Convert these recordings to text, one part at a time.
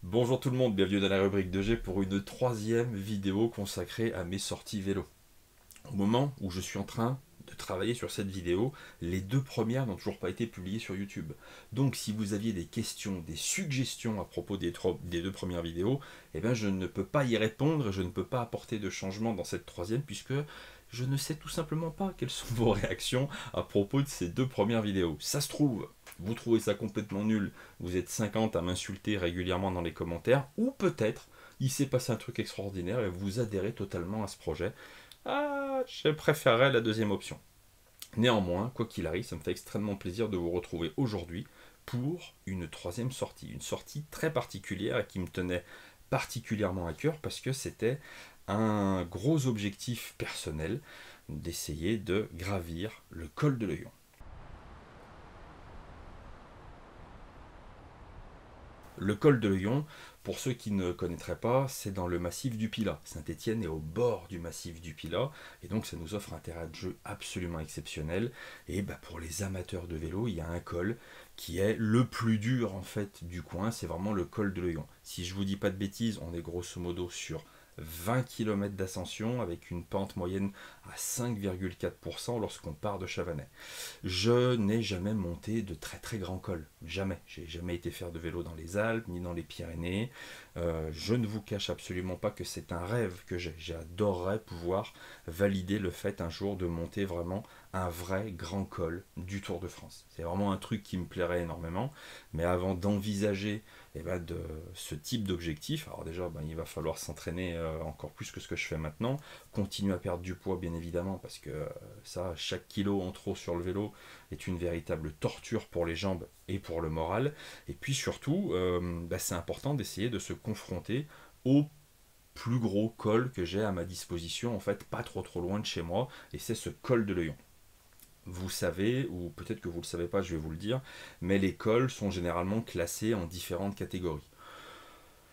Bonjour tout le monde, bienvenue dans la rubrique de G pour une troisième vidéo consacrée à mes sorties vélo. Au moment où je suis en train de travailler sur cette vidéo, les deux premières n'ont toujours pas été publiées sur YouTube. Donc si vous aviez des questions, des suggestions à propos des deux premières vidéos, eh bien je ne peux pas y répondre et je ne peux pas apporter de changement dans cette troisième puisque je ne sais tout simplement pas quelles sont vos réactions à propos de ces deux premières vidéos. Ça se trouve, vous trouvez ça complètement nul, vous êtes 50 à m'insulter régulièrement dans les commentaires, ou peut-être il s'est passé un truc extraordinaire et vous adhérez totalement à ce projet. Ah, je préférerais la deuxième option. Néanmoins, quoi qu'il arrive, ça me fait extrêmement plaisir de vous retrouver aujourd'hui pour une troisième sortie. Une sortie très particulière et qui me tenait particulièrement à cœur parce que c'était un gros objectif personnel d'essayer de gravir le col de l'Oyon. Le col de l'Oyon, pour ceux qui ne connaîtraient pas, c'est dans le massif du Pilat. Saint-Étienne est au bord du massif du Pilat, et donc ça nous offre un terrain de jeu absolument exceptionnel. Et pour les amateurs de vélo, il y a un col qui est le plus dur en fait du coin, c'est vraiment le col de l'Oyon. Si je vous dis pas de bêtises, on est grosso modo sur 20 km d'ascension avec une pente moyenne à 5,4% lorsqu'on part de Chavanais. Je n'ai jamais monté de très très grands cols, jamais. J'ai jamais été faire de vélo dans les Alpes ni dans les Pyrénées. Je ne vous cache absolument pas que c'est un rêve que j'ai. J'adorerais pouvoir valider le fait un jour de monter vraiment un vrai grand col du Tour de France. C'est vraiment un truc qui me plairait énormément, mais avant d'envisager de ce type d'objectif, alors déjà il va falloir s'entraîner encore plus que ce que je fais maintenant, continuer à perdre du poids bien évidemment, parce que ça, chaque kilo en trop sur le vélo est une véritable torture pour les jambes et pour le moral, et puis surtout c'est important d'essayer de se confronter au plus gros col que j'ai à ma disposition, en fait pas trop loin de chez moi, et c'est ce col de l'Oyon. Vous savez, ou peut-être que vous ne le savez pas, je vais vous le dire, mais les cols sont généralement classés en différentes catégories.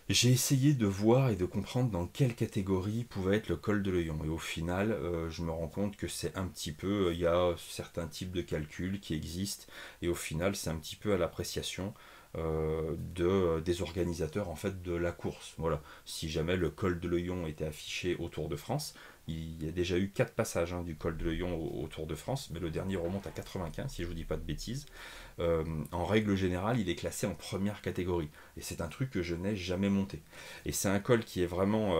J'ai essayé de voir et de comprendre dans quelle catégorie pouvait être le col de l'Oyon. Et au final, je me rends compte que c'est un petit peu, il y a certains types de calculs qui existent, et au final, c'est un petit peu à l'appréciation des organisateurs en fait de la course. Voilà. Si jamais le col de l'Oyon était affiché au Tour de France, il y a déjà eu 4 passages du col de l'Oyon au Tour de France, mais le dernier remonte à 95 si je ne vous dis pas de bêtises. En règle générale, il est classé en première catégorie, et c'est un truc que je n'ai jamais monté. Et c'est un col qui est vraiment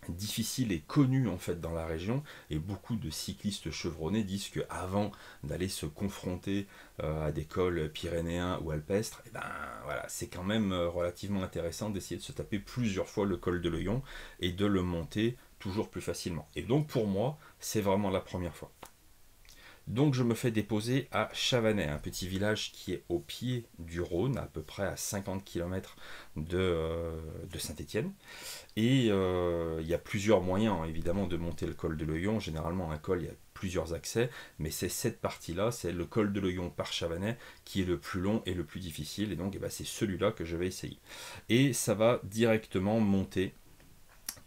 difficile et connu en fait dans la région, et beaucoup de cyclistes chevronnés disent que avant d'aller se confronter à des cols pyrénéens ou alpestres, voilà, c'est quand même relativement intéressant d'essayer de se taper plusieurs fois le col de l'Oyon et de le monter toujours plus facilement. Et donc pour moi, c'est vraiment la première fois. Donc je me fais déposer à Chavanais, un petit village qui est au pied du Rhône, à peu près à 50 km de Saint-Étienne. Et il y a plusieurs moyens évidemment de monter le col de l'Oyon. Généralement un col, il y a plusieurs accès, mais c'est cette partie-là, c'est le col de l'Oyon par Chavanais qui est le plus long et le plus difficile. Et donc c'est celui-là que je vais essayer. Et ça va directement monter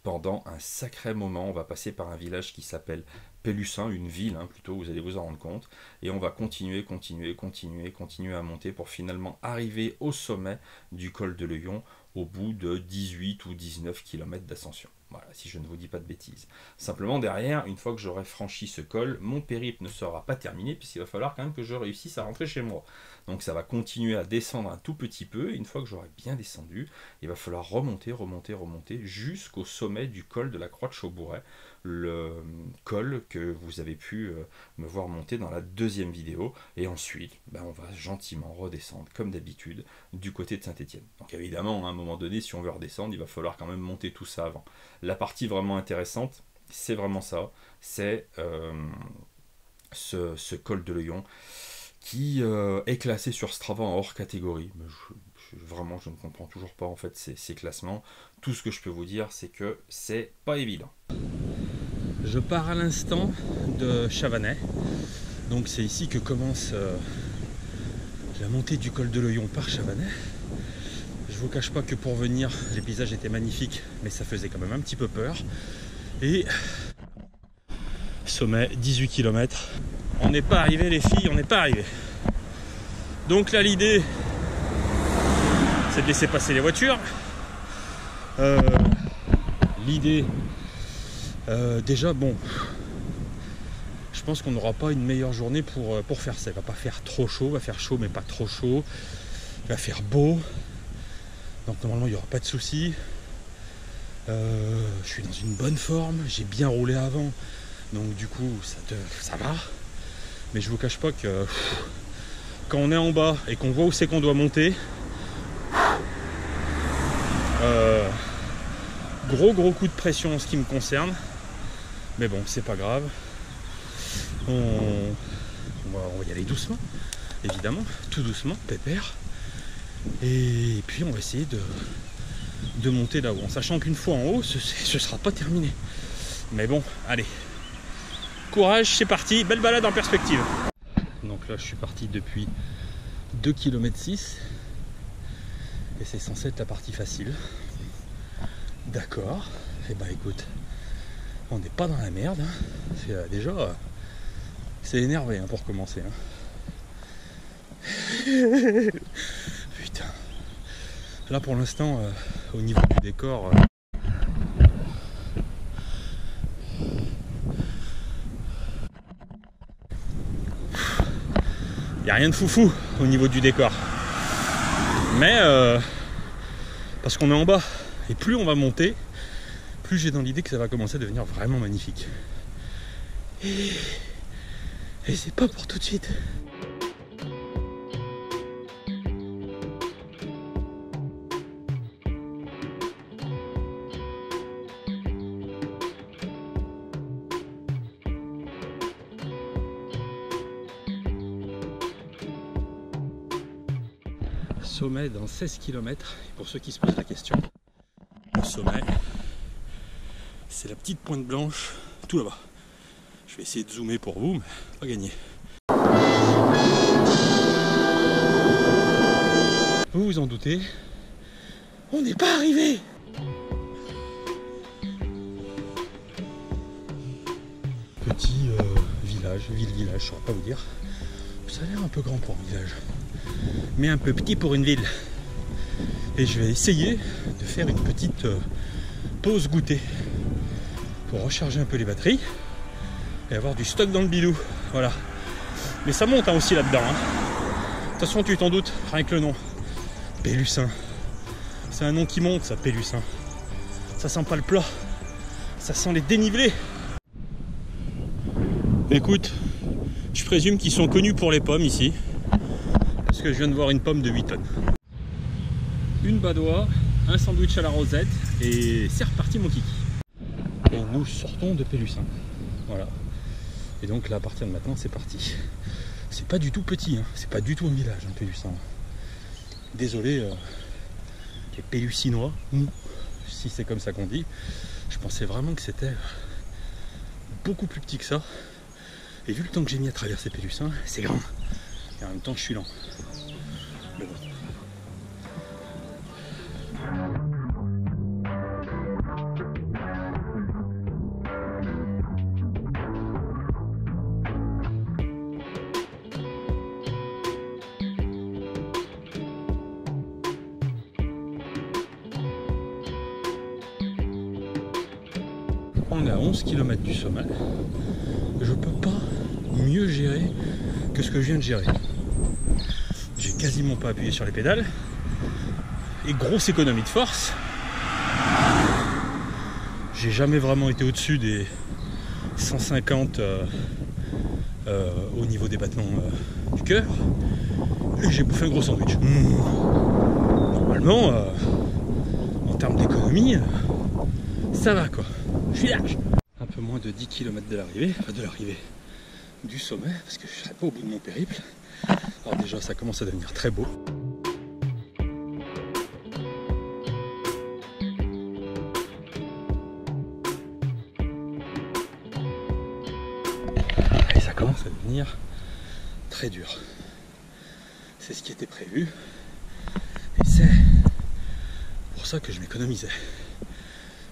pendant un sacré moment. On va passer par un village qui s'appelle Pélussin, une ville plutôt, vous allez vous en rendre compte, et on va continuer à monter pour finalement arriver au sommet du col de l'Oyon au bout de 18 ou 19 km d'ascension. Voilà, si je ne vous dis pas de bêtises. Simplement derrière, une fois que j'aurai franchi ce col, mon périple ne sera pas terminé, puisqu'il va falloir quand même que je réussisse à rentrer chez moi. Donc ça va continuer à descendre un tout petit peu, et une fois que j'aurai bien descendu, il va falloir remonter jusqu'au sommet du col de la Croix de Chaubouret, le col que vous avez pu me voir monter dans la deuxième vidéo, et ensuite on va gentiment redescendre comme d'habitude du côté de Saint-Étienne. Donc évidemment à un moment donné, si on veut redescendre, il va falloir quand même monter tout ça avant. La partie vraiment intéressante, c'est vraiment ça, c'est ce col de l'Oyon qui est classé sur Strava en hors catégorie. Mais vraiment, je ne comprends toujours pas en fait ces classements. Tout ce que je peux vous dire, c'est que c'est pas évident. Je pars à l'instant de Chavanais, donc c'est ici que commence la montée du col de l'Oyon par Chavanais. Je vous cache pas que pour venir, les paysages étaient magnifiques, mais ça faisait quand même un petit peu peur. Et sommet 18 km. On n'est pas arrivé les filles, on n'est pas arrivé. Donc là l'idée, c'est de laisser passer les voitures. L'idée, déjà, bon, je pense qu'on n'aura pas une meilleure journée pour faire ça. Il va pas faire trop chaud, il va faire chaud mais pas trop chaud. Il va faire beau. Donc normalement il n'y aura pas de soucis. Je suis dans une bonne forme, j'ai bien roulé avant. Donc du coup ça va. Mais je vous cache pas que quand on est en bas et qu'on voit où c'est qu'on doit monter, gros coup de pression en ce qui me concerne. Mais bon, c'est pas grave. On va y aller doucement, évidemment, tout doucement, pépère. Et puis on va essayer de monter là-haut, en sachant qu'une fois en haut, ce sera pas terminé. Mais bon, allez. Courage, c'est parti, belle balade en perspective. Donc là, je suis parti depuis 2,6 km. Et c'est censé être la partie facile. D'accord. Et bah écoute, on n'est pas dans la merde. Hein. Déjà, c'est énervé hein, pour commencer. Hein. Putain. Là pour l'instant, au niveau du décor, il n'y a rien de foufou au niveau du décor. Mais parce qu'on est en bas, et plus on va monter, plus j'ai dans l'idée que ça va commencer à devenir vraiment magnifique. Et c'est pas pour tout de suite. Sommet dans 16 km, et pour ceux qui se posent la question, le sommet, c'est la petite pointe blanche tout là-bas. Je vais essayer de zoomer pour vous, mais pas gagné. Vous vous en doutez, on n'est pas arrivé. Petit village, ville-village, je ne saurais pas vous dire. Ça a l'air un peu grand pour un village, mais un peu petit pour une ville. Et je vais essayer de faire une petite pause goûter pour recharger un peu les batteries et avoir du stock dans le bidou. Voilà. Mais ça monte hein, aussi là-dedans. Hein. De toute façon, tu t'en doutes, rien que le nom. Pélussin. C'est un nom qui monte, ça, Pélussin. Ça sent pas le plat. Ça sent les dénivelés. Écoute, je présume qu'ils sont connus pour les pommes ici. Parce que je viens de voir une pomme de 8 tonnes. Une badoie, un sandwich à la rosette et c'est reparti mon kiki. Et nous sortons de Pélussin. Voilà. Et donc là à partir de maintenant c'est parti. C'est pas du tout petit, hein. C'est pas du tout un village, hein, Pélussin. Désolé les Pélussinois, si c'est comme ça qu'on dit. Je pensais vraiment que c'était beaucoup plus petit que ça. Et vu le temps que j'ai mis à traverser Pélussin, c'est grand. Et en même temps je suis lent. Mais bon. On est à 11 km du sommet. Je peux pas mieux gérer que ce que je viens de gérer. J'ai quasiment pas appuyé sur les pédales. Et grosse économie de force. J'ai jamais vraiment été au-dessus des 150 au niveau des battements du cœur. Et j'ai bouffé un gros sandwich. Normalement, en termes d'économie, ça va quoi. Je suis large. Un peu moins de 10 km de l'arrivée, enfin de l'arrivée du sommet, parce que je ne serai pas au bout de mon périple. Alors déjà ça commence à devenir très beau. Et ça commence à devenir très dur. C'est ce qui était prévu. Et c'est pour ça que je m'économisais.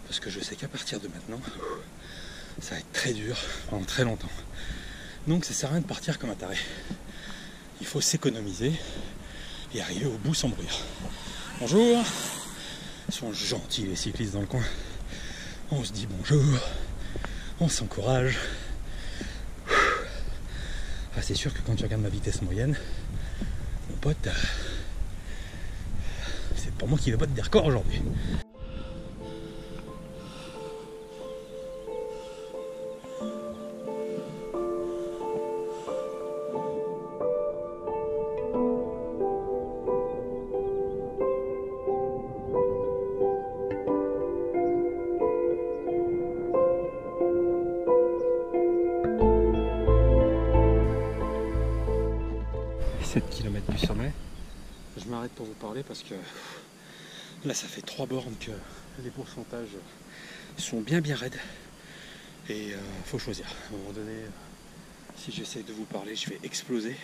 Parce que je sais qu'à partir de maintenant, ça va être très dur pendant très longtemps. Donc ça sert à rien de partir comme un taré. Il faut s'économiser et arriver au bout sans bruire. Bonjour. Ils sont gentils les cyclistes dans le coin. On se dit bonjour, on s'encourage. Ah, c'est sûr que quand tu regardes ma vitesse moyenne, mon pote, c'est pour moi qui vais battre des records aujourd'hui. Du sommet. Je m'arrête pour vous parler parce que là ça fait 3 bornes que les pourcentages sont bien raides et faut choisir. À un moment donné, si j'essaie de vous parler, je vais exploser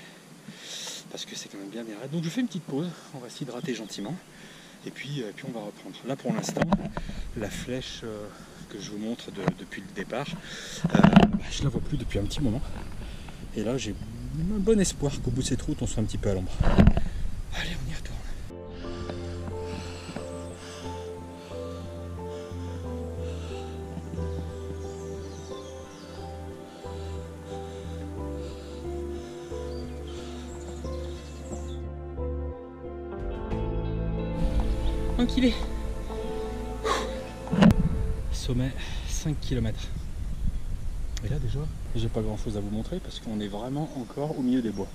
parce que c'est quand même bien raide. Donc je fais une petite pause, on va s'hydrater gentiment et puis on va reprendre. Là pour l'instant, la flèche que je vous montre depuis le départ, je la vois plus depuis un petit moment et là j'ai un bon espoir qu'au bout de cette route on soit un petit peu à l'ombre. Allez, on y retourne. Tranquille. Sommet 5 km. Et là déjà, j'ai pas grand chose à vous montrer parce qu'on est vraiment encore au milieu des bois.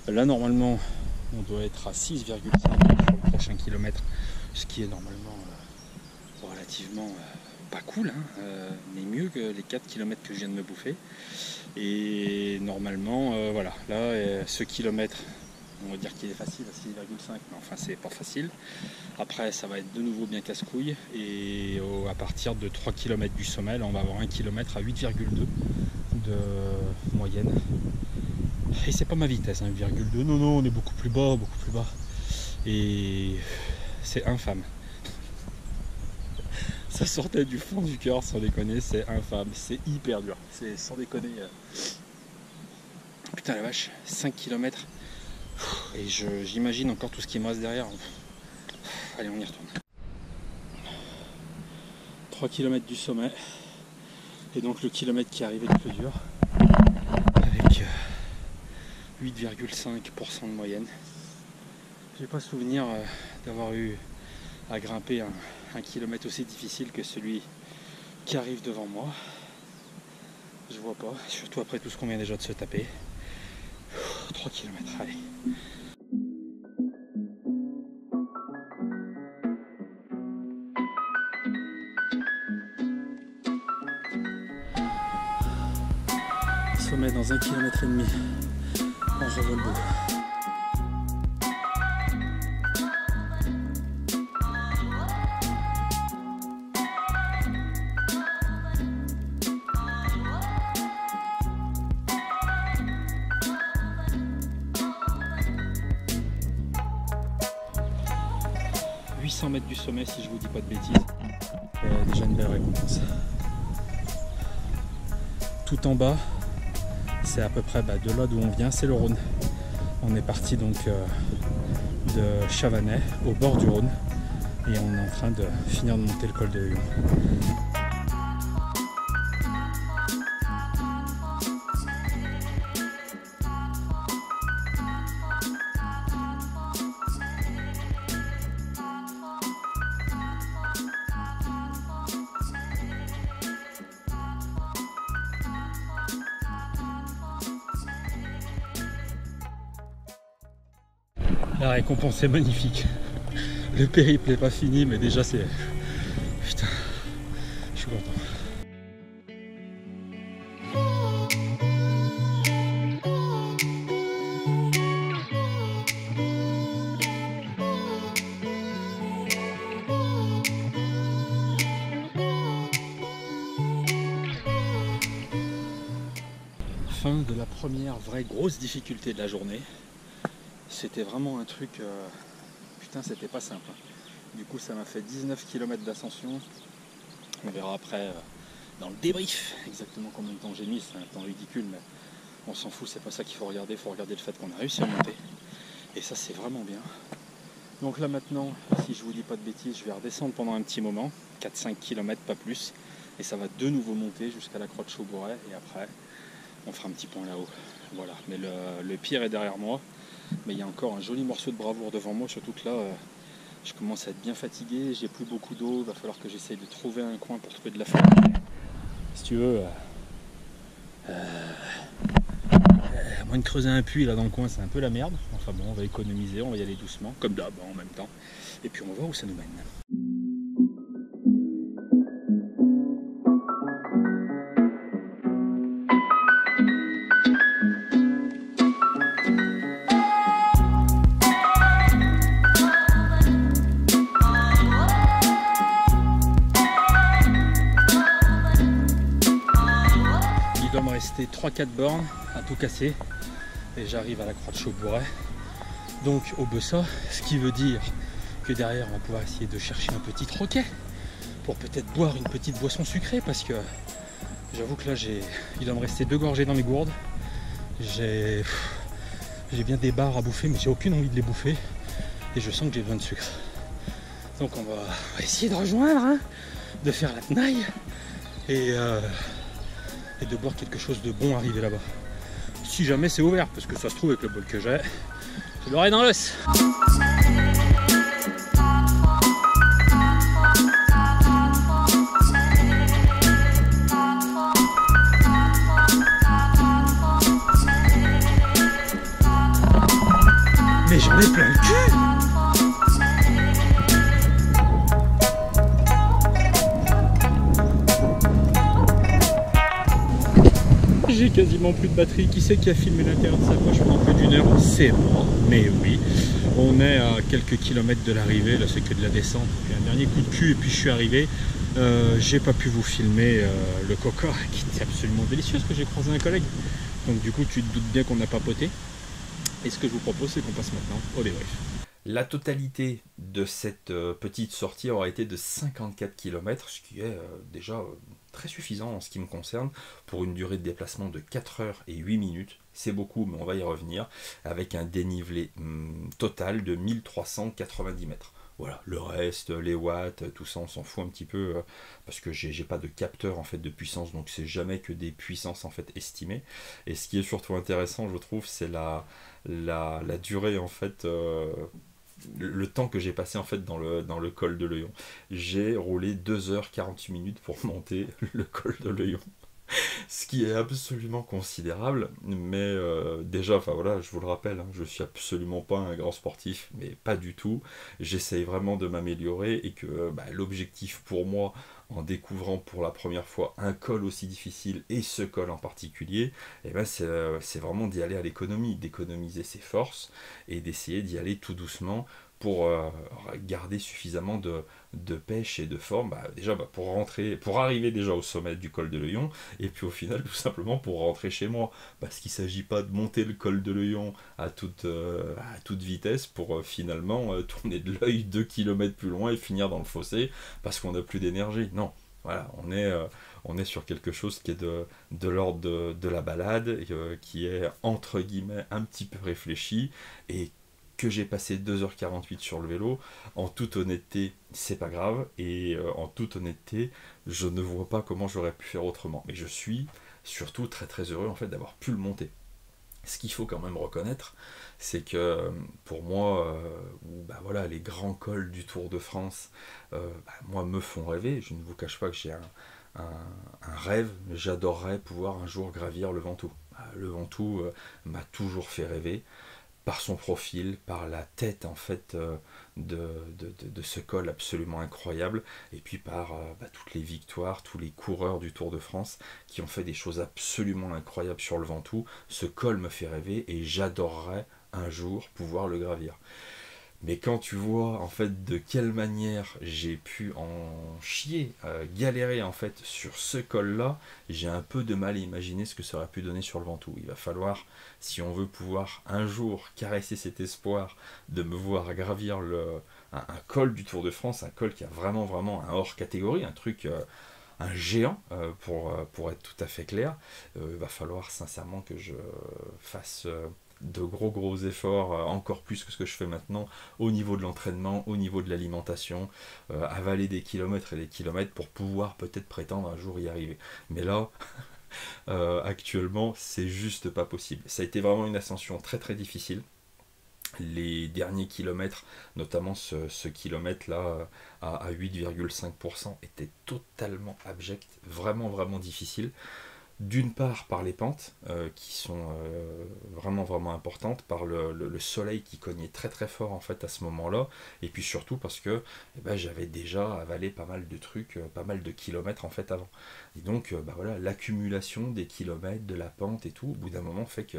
Là normalement, on doit être à 6,5 sur le prochain kilomètre, ce qui est normalement relativement pas cool, hein, mais mieux que les 4 km que je viens de me bouffer. Et normalement, voilà, là, ce kilomètre, on va dire qu'il est facile à 6,5, mais enfin c'est pas facile. Après ça va être de nouveau bien casse-couille et à partir de 3 km du sommet, là, on va avoir un kilomètre à 8,2 de moyenne. Et c'est pas ma vitesse, hein, 8,2, non, on est beaucoup plus bas. Et c'est infâme. Ça sortait du fond du cœur, sans déconner, c'est infâme, c'est hyper dur. C'est sans déconner. Putain la vache, 5 km. Et j'imagine encore tout ce qui me reste derrière. Allez, on y retourne. 3 km du sommet. Et donc le kilomètre qui arrive est le plus dur. Avec 8,5% de moyenne. J'ai pas souvenir d'avoir eu à grimper un kilomètre aussi difficile que celui qui arrive devant moi. Je vois pas, surtout après tout ce qu'on vient déjà de se taper. 3 km, allez. Sommet dans 1,5 km. On revoit le bout. « 800 mètres du sommet si je vous dis pas de bêtises. Déjà une belle récompense. Tout en bas, c'est à peu près de là d'où on vient, c'est le Rhône. On est parti donc de Chavanais, au bord du Rhône, et on est en train de finir de monter le col de Huon. La récompense est magnifique. Le périple n'est pas fini, mais déjà c'est... Putain, je suis content. Fin de la première vraie grosse difficulté de la journée. C'était vraiment un truc, putain c'était pas simple. Du coup ça m'a fait 19 km d'ascension. On verra après dans le débrief exactement combien de temps j'ai mis, c'est un temps ridicule mais on s'en fout, c'est pas ça qu'il faut regarder le fait qu'on a réussi à monter. Et ça c'est vraiment bien. Donc là maintenant, si je vous dis pas de bêtises, je vais redescendre pendant un petit moment, 4-5 km pas plus, et ça va de nouveau monter jusqu'à la croix de Chaubouret, et après on fera un petit point là-haut. Voilà, mais le pire est derrière moi, mais il y a encore un joli morceau de bravoure devant moi, surtout que là je commence à être bien fatigué, j'ai plus beaucoup d'eau, il va falloir que j'essaye de trouver un coin pour trouver de la feuille. Si tu veux, à moins de creuser un puits là dans le coin, c'est un peu la merde. Enfin bon, on va économiser, on va y aller doucement, comme d'hab en même temps. Et puis on va voir où ça nous mène. Il doit me rester 3-4 bornes à tout casser. Et j'arrive à la croix de Chaubouret, donc au Bessa, ce qui veut dire que derrière on va pouvoir essayer de chercher un petit troquet pour peut-être boire une petite boisson sucrée, parce que j'avoue que là il doit me rester 2 gorgées dans les gourdes. J'ai bien des barres à bouffer, mais j'ai aucune envie de les bouffer et je sens que j'ai besoin de sucre. Donc on va essayer de rejoindre, hein, de faire la tenaille et de boire quelque chose de bon arrivé là-bas. Si jamais c'est ouvert, parce que ça se trouve avec le bol que j'ai, je l'aurai dans l'os. Mais j'en ai plein le cul! J'ai quasiment plus de batterie. Qui c'est qui a filmé l'intérieur de sa poche pendant plus d'une heure? C'est moi, mais oui. On est à quelques kilomètres de l'arrivée, là c'est que de la descente. Puis un dernier coup de cul et puis je suis arrivé. J'ai pas pu vous filmer le coca qui était absolument délicieux, parce que j'ai croisé un collègue. Donc du coup tu te doutes bien qu'on a papoté. Et ce que je vous propose, c'est qu'on passe maintenant au débrief. La totalité de cette petite sortie aura été de 54 km, ce qui est déjà très suffisant en ce qui me concerne, pour une durée de déplacement de 4 heures et 8 minutes. C'est beaucoup, mais on va y revenir, avec un dénivelé total de 1390 mètres. Voilà, le reste, les watts, tout ça, on s'en fout un petit peu, parce que j'ai pas de capteur en fait de puissance, donc c'est jamais que des puissances en fait estimées. Et ce qui est surtout intéressant, je trouve, c'est la durée en fait, le temps que j'ai passé en fait dans le col de l'Euillon. J'ai roulé 2h48 minutes pour monter le col de l'Euillon. Ce qui est absolument considérable, mais déjà, enfin voilà, je vous le rappelle, hein, je suis absolument pas un grand sportif, mais pas du tout. J'essaye vraiment de m'améliorer, et que l'objectif pour moi, en découvrant pour la première fois un col aussi difficile, et ce col en particulier, c'est vraiment d'y aller à l'économie, d'économiser ses forces, et d'essayer d'y aller tout doucement, pour garder suffisamment de pêche et de forme, déjà pour arriver déjà au sommet du col de l'Euillon, et puis au final tout simplement pour rentrer chez moi, parce qu'il ne s'agit pas de monter le col de l'Euillon à toute vitesse pour finalement tourner de l'œil 2 km plus loin et finir dans le fossé parce qu'on n'a plus d'énergie. Non, voilà, on est sur quelque chose qui est de l'ordre de la balade, qui est entre guillemets un petit peu réfléchi, et que j'ai passé 2h48 sur le vélo. En toute honnêteté, c'est pas grave, et en toute honnêteté, je ne vois pas comment j'aurais pu faire autrement. Mais je suis surtout très très heureux en fait d'avoir pu le monter. Ce qu'il faut quand même reconnaître, c'est que pour moi, voilà, les grands cols du Tour de France, moi, me font rêver. Je ne vous cache pas que j'ai un rêve. J'adorerais pouvoir un jour gravir le Ventoux. Le Ventoux m'a toujours fait rêver, par son profil, par la tête en fait de ce col absolument incroyable, et puis par toutes les victoires, tous les coureurs du Tour de France qui ont fait des choses absolument incroyables sur le Ventoux. Ce col me fait rêver, et j'adorerais un jour pouvoir le gravir. Mais quand tu vois en fait de quelle manière j'ai pu en chier, galérer en fait sur ce col-là, j'ai un peu de mal à imaginer ce que ça aurait pu donner sur le Ventoux. Il va falloir, si on veut pouvoir un jour caresser cet espoir de me voir gravir un col du Tour de France, un col qui a vraiment un hors catégorie, un truc, un géant, pour être tout à fait clair, il va falloir sincèrement que je fasse de gros efforts, encore plus que ce que je fais maintenant, au niveau de l'entraînement, au niveau de l'alimentation, avaler des kilomètres et des kilomètres pour pouvoir peut-être prétendre un jour y arriver. Mais là, actuellement, c'est juste pas possible. Ça a été vraiment une ascension très difficile. Les derniers kilomètres, notamment ce kilomètre-là à 8,5%, était totalement abject, vraiment difficile. D'une part par les pentes qui sont vraiment importantes, par le soleil qui cognait très fort en fait à ce moment-là, et puis surtout parce que j'avais déjà avalé pas mal de trucs, pas mal de kilomètres en fait avant. Et donc voilà, l'accumulation des kilomètres, de la pente et tout, au bout d'un moment fait que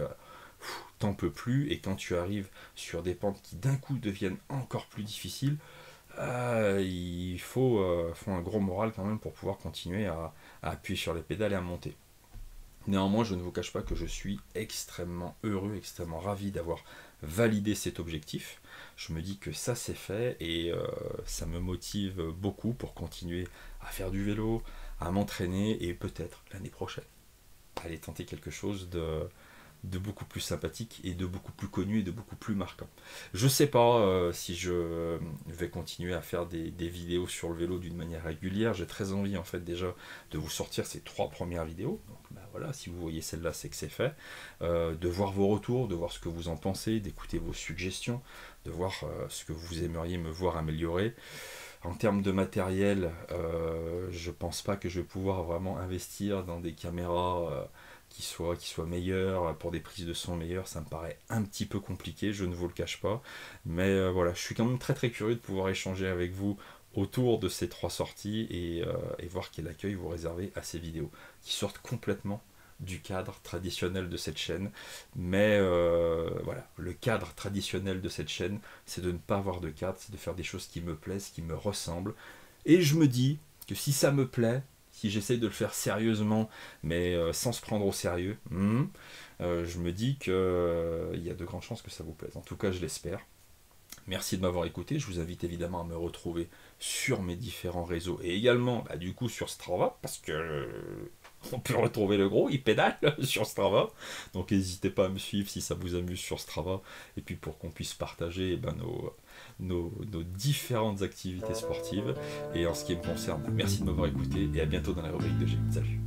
t'en peux plus, et quand tu arrives sur des pentes qui d'un coup deviennent encore plus difficiles, il faut un gros moral quand même pour pouvoir continuer à appuyer sur les pédales et à monter. Néanmoins, je ne vous cache pas que je suis extrêmement heureux, extrêmement ravi d'avoir validé cet objectif. Je me dis que ça c'est fait, et ça me motive beaucoup pour continuer à faire du vélo, à m'entraîner, et peut-être l'année prochaine aller tenter quelque chose de beaucoup plus sympathique et de beaucoup plus connu et de beaucoup plus marquant. Je sais pas si je vais continuer à faire des vidéos sur le vélo d'une manière régulière. J'ai très envie en fait déjà de vous sortir ces 3 premières vidéos. Donc voilà, si vous voyez celle-là, c'est que c'est fait. De voir vos retours, de voir ce que vous en pensez, d'écouter vos suggestions, de voir ce que vous aimeriez me voir améliorer. En termes de matériel, je pense pas que je vais pouvoir vraiment investir dans des caméras qui soient meilleures, pour des prises de son meilleures. Ça me paraît un petit peu compliqué, je ne vous le cache pas. Mais voilà, je suis quand même très curieux de pouvoir échanger avec vous autour de ces 3 sorties, et voir quel accueil vous réservez à ces vidéos, qui sortent complètement du cadre traditionnel de cette chaîne. Mais voilà, le cadre traditionnel de cette chaîne, c'est de ne pas avoir de cadre, c'est de faire des choses qui me plaisent, qui me ressemblent. Et je me dis que si ça me plaît, si j'essaye de le faire sérieusement, mais sans se prendre au sérieux, je me dis qu'il y a de grandes chances que ça vous plaise. En tout cas, je l'espère. Merci de m'avoir écouté. Je vous invite évidemment à me retrouver sur mes différents réseaux, et également du coup sur Strava, parce que on peut retrouver le gros, il pédale sur Strava. Donc n'hésitez pas à me suivre si ça vous amuse sur Strava, et puis pour qu'on puisse partager nos différentes activités sportives. Et en ce qui me concerne, merci de m'avoir écouté, et à bientôt dans la rubrique de G. Salut.